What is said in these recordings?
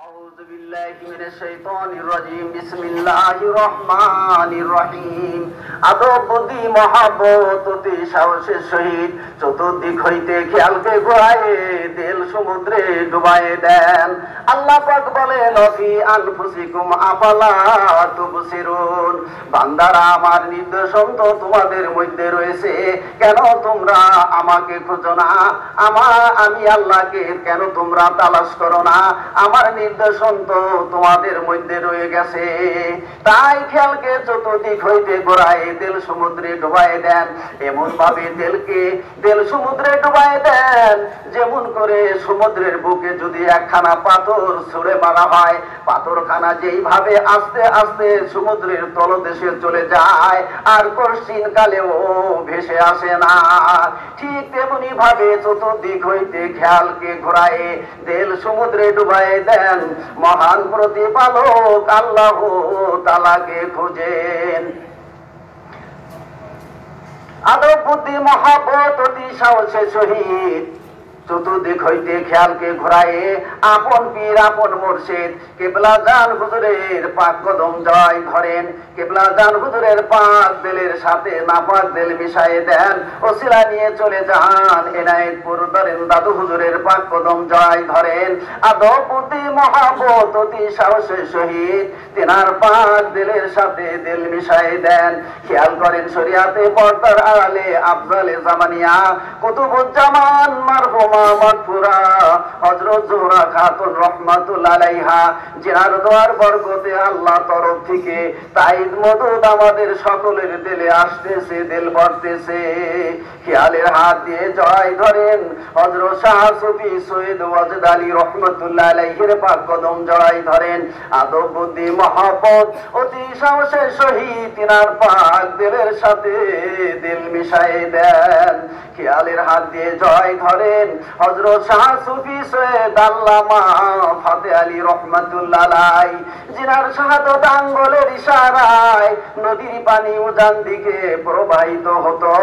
أعوذ بالله من الشيطان الرجيم بسم الله الرحمن الرحيم আদব বুদ্ধি মহব্বত অতি সাহসের সহিত চতুর্দিক হইতে খেয়ালকে ঘোরায়ে দিল সমুদ্রে ডুবায়ে দেন। আল্লাহ পাক বলেন ফি আনফুসিকুম আফালা তুবসিরুন, বান্দারা আমার নির্দেশন তো তোমাদের মধ্যে রয়েছে, কেন তোমরা আমাকে খোঁজো না? আমি আল্লাহকে কেন তোমরা তালাশ করো না? আমার নির্দেশন তো তোমাদের মধ্যে রয়ে গেছে। তাই খেয়ালকে চতুর্দিক হইতে ঘোরায় তেল সমুদ্রে ডুবায় দেন। এমন ভাবে তেল সমুদ্রে ডুবায় দেন যেমন করে সমুদ্রের বুকে যদি একখানা পাথর ছুঁড়ে মারা হয়, পাথরখানা যেইভাবে আস্তে আস্তে সমুদ্রের তলদেশে চলে যায় আর কঠিন কালেও ভেসে আসে না, ঠিক তেমনি ভাবে চতুর্দিক হইতে খেয়ালকে ঘোরায় তেল সমুদ্রে ডুবায় দেন। মহান প্রতিপালক আল্লাহ তাআলাকে খুঁজেন। আদব বুদ্ধি মহব্বত অতি সাহসের সহিত চতুর্দিক হইতে খেয়ালকে ঘোরায়ে আপন পীর আপন মুর্শিদ কেবলা জান হুজুরের পাক কদম জয় ধরেন। কেবলা জান হুজুরের পাক দিলের সাথে নাপাক দিল মিশায়ে দেন, ওসিলা নিয়ে চলে যান এনায়েতপুর ধরেন দাদু হুজুরের পাক কদম জয় ধরেন। আদব বুদ্ধি মহব্বত অতি সাহসের সহিত তেনার পাক দিলের সাথে দিল মিশায়ে দেন। খেয়াল করেন শরিয়াতে পর্দার আড়ালে আফজালে জামানিয়া কুতুবুজ্জামান মারহুমা মাগফুরা হযরত জোহরা খাতুন রাহমাতুল্লাহ আলাইহা, জিনার দোয়ার বরকতে আল্লাহ তরফ থেকে তাইদ মদদ আমাদের সকলের দিলে আসতেছে, দিল ভরতেছে। খেয়ালের হাত দিয়ে জয় ধরেন হযরত শাহ সুফি সৈয়দ ওয়াজেদ আলী রাহমাতুল্লাহ আলাইহির পাক কদম জড়াই ধরেন। আদব বুদ্ধি মহব্বত অতি সাহসের সহিত তিনার পাক দিলের সাথে দিল মিশায়ে দেন। খেয়ালের হাত দিয়ে জয় ধরেন হযরত শাহ সুফি সৈয়দ আল্লামা ফাতে আলী রাহমাতুল্লাহ আলাই, জিনার শাহাদত আঙ্গুলের ইশারায় নদীর পানি উজান দিকে প্রবাহিত হতো,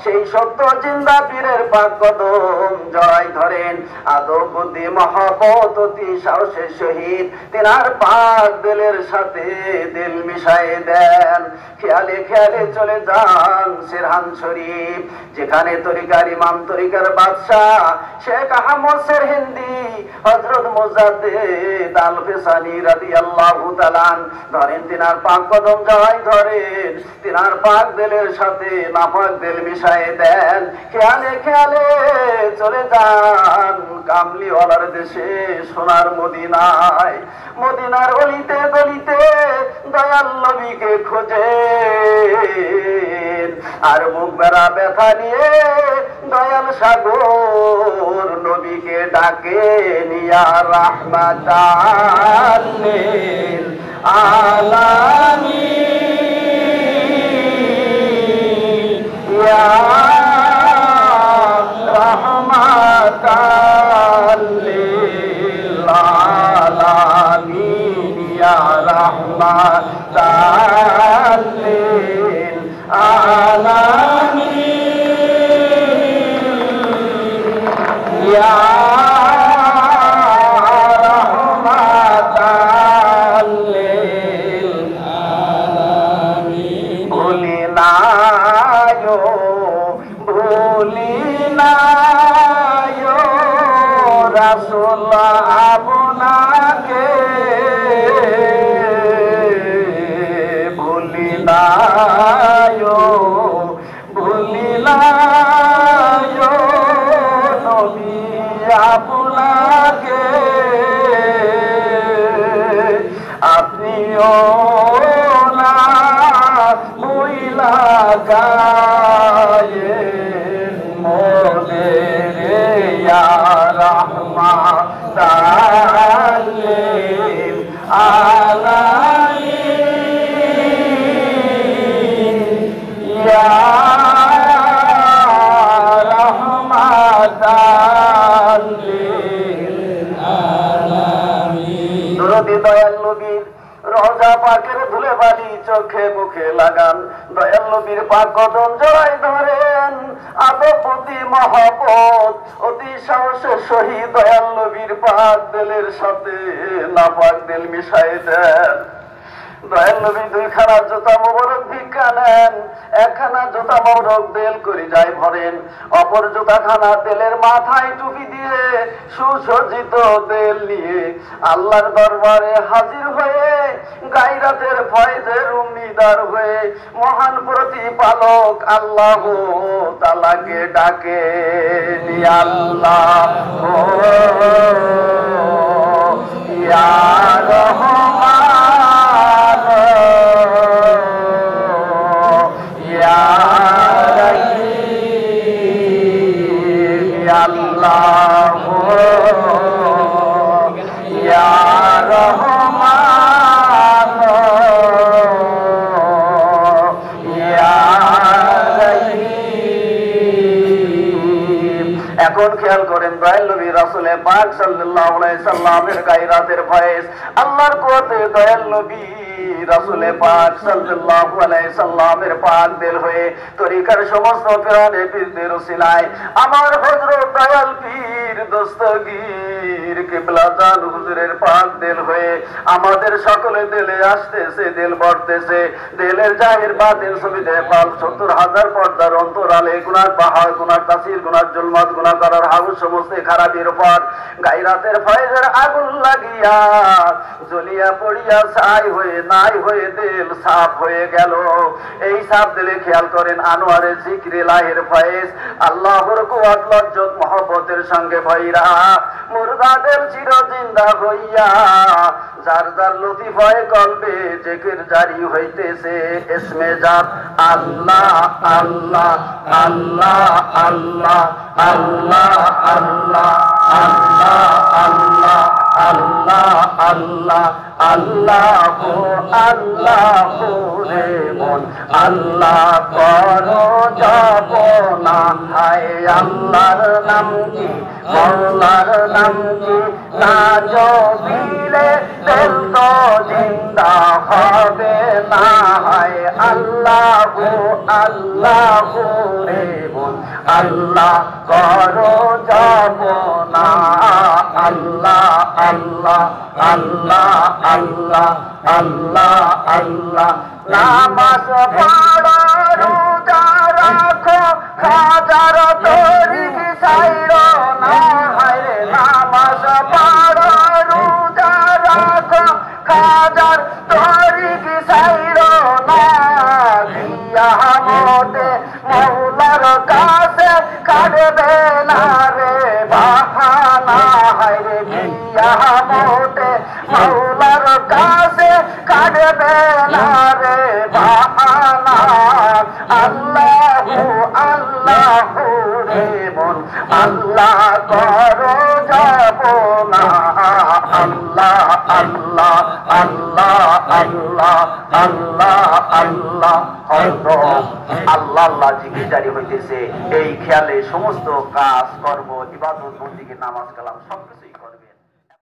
সেই সত্য জিন্দা পীরের পাক কদম জয় ধরেন। আদব বুদ্ধি মহব্বত অতি সাহসের সহিত তিনার পাক দিলের সাথে দিল মিশায়ে দেন। খেয়ালে খেয়ালে চলে যান সিরহান শরীফ, যেখানে তরিকার ইমাম তরিকার বাদশাহ শেখ আহমদ সেরহিন্দি হযরত মুজাদ্দিদ আল ফিসানি রাদিয়াল্লাহু তাআলা ধরেন তিনার পাক কদম জয় ধরেন। তিনার পাক দিলের সাথে নাপাক দিল মিশায়ে দেন। খেয়ালে খেয়ালে চলে যান কামলিওয়ালার দেশে সোনার মদিনায়, মদিনার অলিতে গলিতে দয়াল নবীকে খোঁজে আর বুক বেড়া ব্যথা নিয়ে দয়াল সাগর নবীকে ডাকে নিয়া রাহমাতাল লিল আলামিন, ইয়া রাহমাতাল লিল আলামিন, ইয়া রাহমাতাল লিল আলামিন, ইয়া রাহমাতাল লিল আলামিন। ভুলি না রাসূল আপনাকে, ভুলি না নবী আপনাকে, আপনিও না ভুইলা গায়েন মোদের ইয়া রাহমাতাল লিল আলামিন, ইয়া রাহমাতাল লিল আলামিন। দরদি দয়াল নবীর রোজা পাকের ধুলে বালি চোখে মুখে লাগান, দয়াল নবীর পাক কদম জড়াই ধরে করেন আদব বুদ্ধি মহব্বত অতি সাহসের সহিত দয়াল নবীর পাক দিলের সাথে নাপাক দিল মিশাই দেন। দয়াল নবী দুইখানা জুতা মোবারক ভিক্ষা নেন, একখানা জুতা মোবারক দেল করে যায় ভরেন, অপর জুতাখানা তেলের মাথায় টুপি দিয়ে সুসজ্জিত তেল নিয়ে আল্লাহর দরবারে হাজির হয়ে গায়রাতের ফয়েজের উম্মিদার হয়ে মহান প্রতিপালক আল্লাহ তাআলাকে ডাকে নি আল্লাহ ইয়া রহমান আল্লাহ ইয়া রহমান ইয়া রহিম। এখন খেয়াল করেন দয়াল নবী রাসূল পাক সাল্লাল্লাহু আলাইহি সাল্লামের গায়রাতের ফয়েজ আল্লাহর কুওয়াতে দয়াল নবী রাসূলে পাক সাল্লাল্লাহু আলাইহি সাল্লামের পাক দিল হয়ে তরিকার সমস্ত প্রাণে পীরদের ওসিলায় আমার হযরত দয়াল পীর দস্তগীর কিবলা জান হুজুরের পাক দিল হয়ে আমাদের সকলে দিলে আসতেছে, দিল বর্তেছে, দিলের জাহির বাতিল সুবিধে পাল ৭০,০০০ পর্দার অন্তরালে গুনাহ পাহাড় গুনাহ তাসির গুনাহ জুলমাত গুনাহ করার হাউস সমস্ত খারাপির উপর গায়রাতের ফয়েজের আগুন লাগিয়া জ্বলিয়া পড়িয়া ছাই হয়ে নাই হয়ে দিল সাফ হয়ে গেল। এই সাফ দিলে খেয়াল করেন আনোয়ারে জিকরে লাহের ফয়েজ আল্লাহর কুওয়াত লজ্জত মহব্বতের সঙ্গে ভৈরা মুর্দাদের চির জিন্দা হইয়া যার যার লতিফায়ে কলবে জিকির জারি হইতেছে ইসমে জাত আল্লাহ আল্লাহ আল্লাহ আল্লাহ আল্লাহ আল্লাহ আল্লাহ আল্লাহ আল্লাহ আল্লাহ আল্লাহ আল্লাহ রে মন আল্লাহ করো যাপনা হায় আল্লাহর নাম কি মওলার নাম কি না জপিলে দিল তো জিন্দা হবে না হায় আল্লাহ আল্লাহ রে মন আল্লাহ করো যাপনা আল্লাহ আল্লাহ আল্লাহ আল্লাহ আল্লাহ আল্লাহ নামাজ পড়ো রোজা রাখো খাজার তরিক ছাইড়ো না হায় নামাজ পড়ো রোজা রাখো খাজার তরিক ছাইড়ো না কিয়ামতে মওলার কাছে কাটবে না রে বাহানা হায় রে কিয়ামতে মওলার কাছে কাটবে না রে বাহানা আল্লাহু আল্লাহু রে মন আল্লাহ করো যাপনা আল্লাহ আল্লাহ আল্লাহ আল্লাহ আল্লাহ আল্লাহ আল্লাহ আল্লাহ জিকির জারি হইতেছে। এই খেয়ালে সমস্ত কাজ কর্ম ইবাদত বন্দেগী নামাজ কালাম সবকিছুই করে।